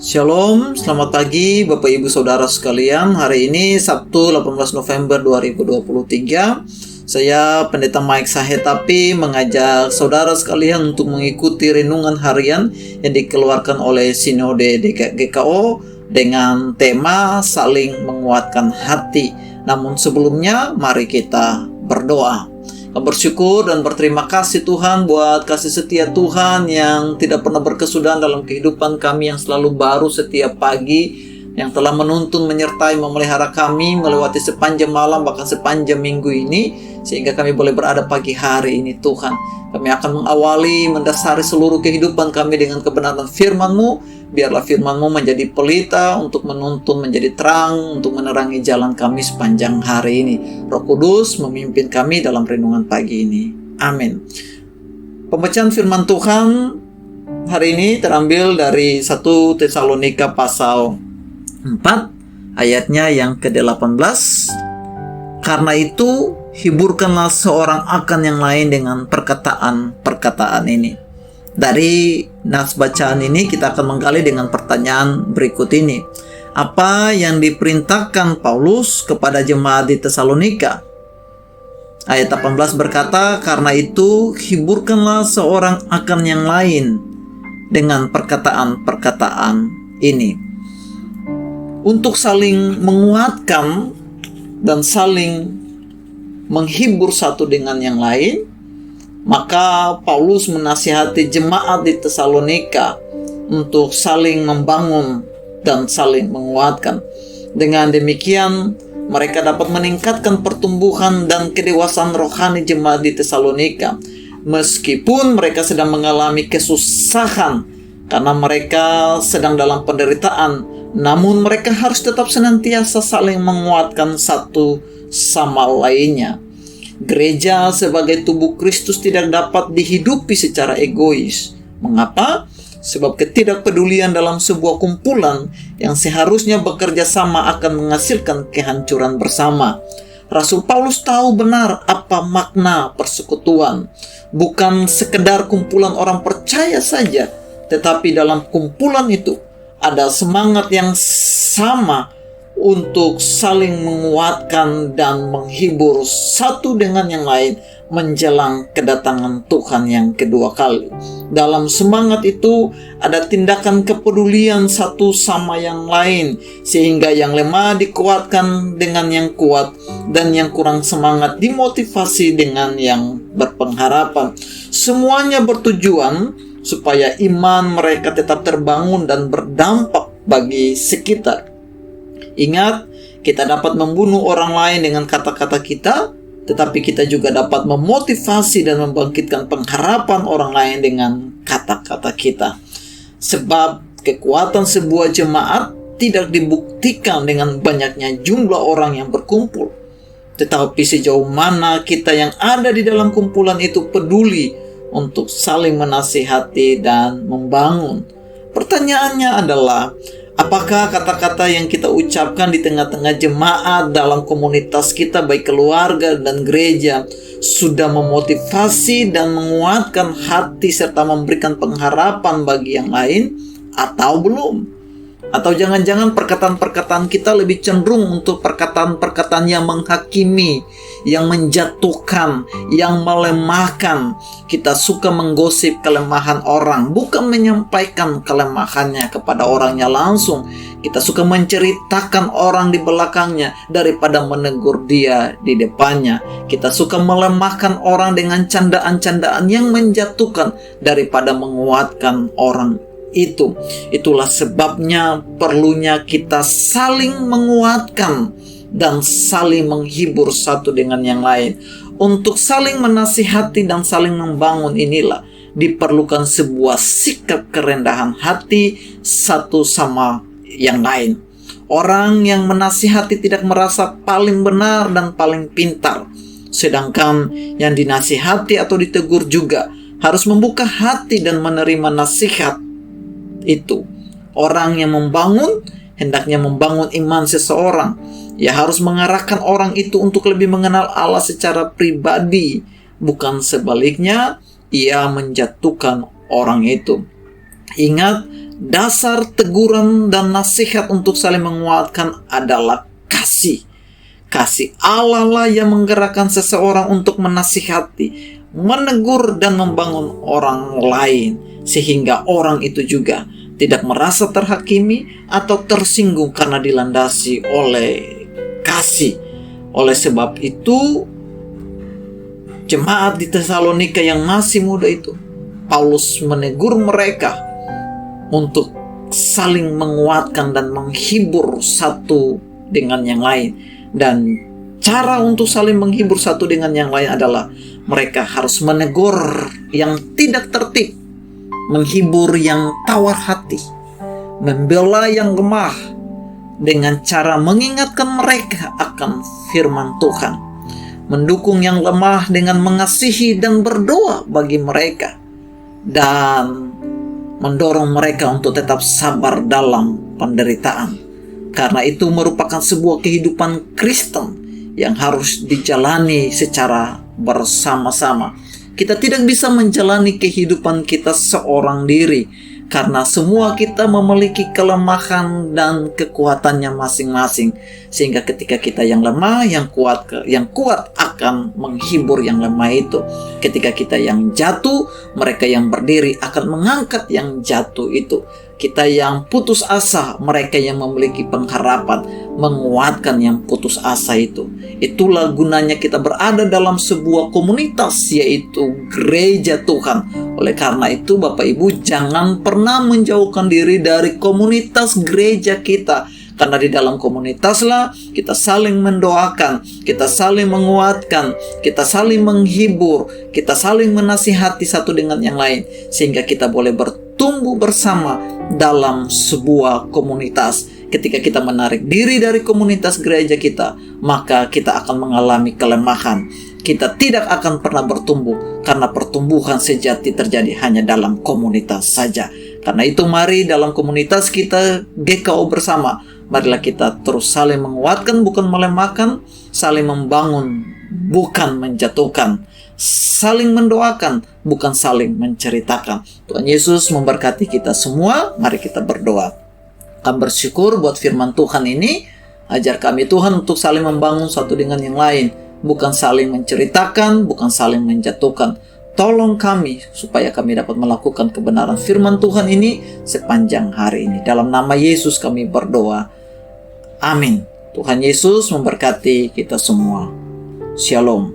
Shalom, selamat pagi Bapak Ibu Saudara sekalian. Hari ini Sabtu 18 November 2023. Saya Pendeta Mike Sahetapi mengajak saudara sekalian untuk mengikuti renungan harian yang dikeluarkan oleh Sinode GKO dengan tema saling menguatkan hati. Namun sebelumnya mari kita berdoa. Bersyukur dan berterima kasih Tuhan buat kasih setia Tuhan yang tidak pernah berkesudahan dalam kehidupan kami, yang selalu baru setiap pagi, yang telah menuntun, menyertai, memelihara kami melewati sepanjang malam, bahkan sepanjang minggu ini, sehingga kami boleh berada pagi hari ini Tuhan. Kami akan mengawali, mendasari seluruh kehidupan kami dengan kebenaran firman-Mu. Biarlah firman-Mu menjadi pelita untuk menuntun, menjadi terang untuk menerangi jalan kami sepanjang hari ini. Roh Kudus memimpin kami dalam renungan pagi ini. Amin. Pembacaan firman Tuhan hari ini terambil dari 1 Tesalonika pasal 4 ayatnya yang ke-18. Karena itu hiburkanlah seorang akan yang lain dengan perkataan-perkataan ini. Dari nas bacaan ini kita akan menggali dengan pertanyaan berikut ini. Apa yang diperintahkan Paulus kepada jemaat di Tesalonika? Ayat 18 berkata, karena itu hiburkanlah seorang akan yang lain dengan perkataan-perkataan ini. Untuk saling menguatkan dan saling menghibur satu dengan yang lain, maka Paulus menasihati jemaat di Tesalonika untuk saling membangun dan saling menguatkan. Dengan demikian, mereka dapat meningkatkan pertumbuhan dan kedewasaan rohani jemaat di Tesalonika. Meskipun mereka sedang mengalami kesusahan karena mereka sedang dalam penderitaan, namun mereka harus tetap senantiasa saling menguatkan satu sama lainnya. Gereja sebagai tubuh Kristus tidak dapat dihidupi secara egois. Mengapa? Sebab ketidakpedulian dalam sebuah kumpulan yang seharusnya bekerja sama akan menghasilkan kehancuran bersama. Rasul Paulus tahu benar apa makna persekutuan. Bukan sekedar kumpulan orang percaya saja, tetapi dalam kumpulan itu ada semangat yang sama untuk saling menguatkan dan menghibur satu dengan yang lain menjelang kedatangan Tuhan yang kedua kali. Dalam semangat itu ada tindakan kepedulian satu sama yang lain, sehingga yang lemah dikuatkan dengan yang kuat dan yang kurang semangat dimotivasi dengan yang berpengharapan. Semuanya bertujuan supaya iman mereka tetap terbangun dan berdampak bagi sekitar. Ingat, kita dapat membunuh orang lain dengan kata-kata kita, tetapi kita juga dapat memotivasi dan membangkitkan pengharapan orang lain dengan kata-kata kita. Sebab kekuatan sebuah jemaat tidak dibuktikan dengan banyaknya jumlah orang yang berkumpul, tetapi sejauh mana kita yang ada di dalam kumpulan itu peduli untuk saling menasihati dan membangun. Pertanyaannya adalah, apakah kata-kata yang kita ucapkan di tengah-tengah jemaat dalam komunitas kita, baik keluarga dan gereja, sudah memotivasi dan menguatkan hati serta memberikan pengharapan bagi yang lain atau belum? Atau jangan-jangan perkataan-perkataan kita lebih cenderung untuk perkataan-perkataan yang menghakimi, yang menjatuhkan, yang melemahkan. Kita suka menggosip kelemahan orang, bukan menyampaikan kelemahannya kepada orangnya langsung. Kita suka menceritakan orang di belakangnya daripada menegur dia di depannya. Kita suka melemahkan orang dengan candaan-candaan yang menjatuhkan daripada menguatkan orang itu. Itulah sebabnya perlunya kita saling menguatkan dan saling menghibur satu dengan yang lain. Untuk saling menasihati dan saling membangun inilah diperlukan sebuah sikap kerendahan hati satu sama yang lain. Orang yang menasihati tidak merasa paling benar dan paling pintar, sedangkan yang dinasihati atau ditegur juga harus membuka hati dan menerima nasihat itu. Orang yang membangun hendaknya membangun iman seseorang. Ia harus mengarahkan orang itu untuk lebih mengenal Allah secara pribadi, bukan sebaliknya ia menjatuhkan orang itu. Ingat, Dasar teguran dan nasihat untuk saling menguatkan adalah kasih. Kasih Allah lah yang menggerakkan seseorang untuk menasihati, menegur dan membangun orang lain, sehingga orang itu juga tidak merasa terhakimi atau tersinggung karena dilandasi oleh kasih. Oleh sebab itu, jemaat di Tesalonika yang masih muda itu, Paulus menegur mereka untuk saling menguatkan dan menghibur satu dengan yang lain. Dan cara untuk saling menghibur satu dengan yang lain adalah mereka harus menegur yang tidak tertib, menghibur yang tawar hati, membela yang lemah dengan cara mengingatkan mereka akan firman Tuhan, mendukung yang lemah dengan mengasihi dan berdoa bagi mereka, dan mendorong mereka untuk tetap sabar dalam penderitaan. Karena itu merupakan sebuah kehidupan Kristen yang harus dijalani secara bersama-sama. Kita tidak bisa menjalani kehidupan kita seorang diri, karena semua kita memiliki kelemahan dan kekuatannya masing-masing. Sehingga ketika kita yang lemah, yang kuat akan menghibur yang lemah itu. Ketika kita yang jatuh, mereka yang berdiri akan mengangkat yang jatuh itu. Kita yang putus asa, mereka yang memiliki pengharapan menguatkan yang putus asa itu. Itulah gunanya kita berada dalam sebuah komunitas, yaitu gereja Tuhan. Oleh karena itu, Bapak Ibu, jangan pernah menjauhkan diri dari komunitas gereja kita. Karena di dalam komunitaslah kita saling mendoakan, kita saling menguatkan, kita saling menghibur, kita saling menasihati satu dengan yang lain, sehingga kita boleh bertumbuh bersama dalam sebuah komunitas. Ketika kita menarik diri dari komunitas gereja kita, maka kita akan mengalami kelemahan. Kita tidak akan pernah bertumbuh, karena pertumbuhan sejati terjadi hanya dalam komunitas saja. Karena itu mari dalam komunitas kita GKO bersama, marilah kita terus saling menguatkan bukan melemahkan, saling membangun bukan menjatuhkan, saling mendoakan bukan saling menceritakan. Tuhan Yesus memberkati kita semua. Mari kita berdoa. Kami bersyukur buat firman Tuhan ini. Ajar kami Tuhan untuk saling membangun satu dengan yang lain, bukan saling menceritakan, bukan saling menjatuhkan. Tolong kami supaya kami dapat melakukan kebenaran firman Tuhan ini sepanjang hari ini. Dalam nama Yesus kami berdoa. Amin. Tuhan Yesus memberkati kita semua. Shalom.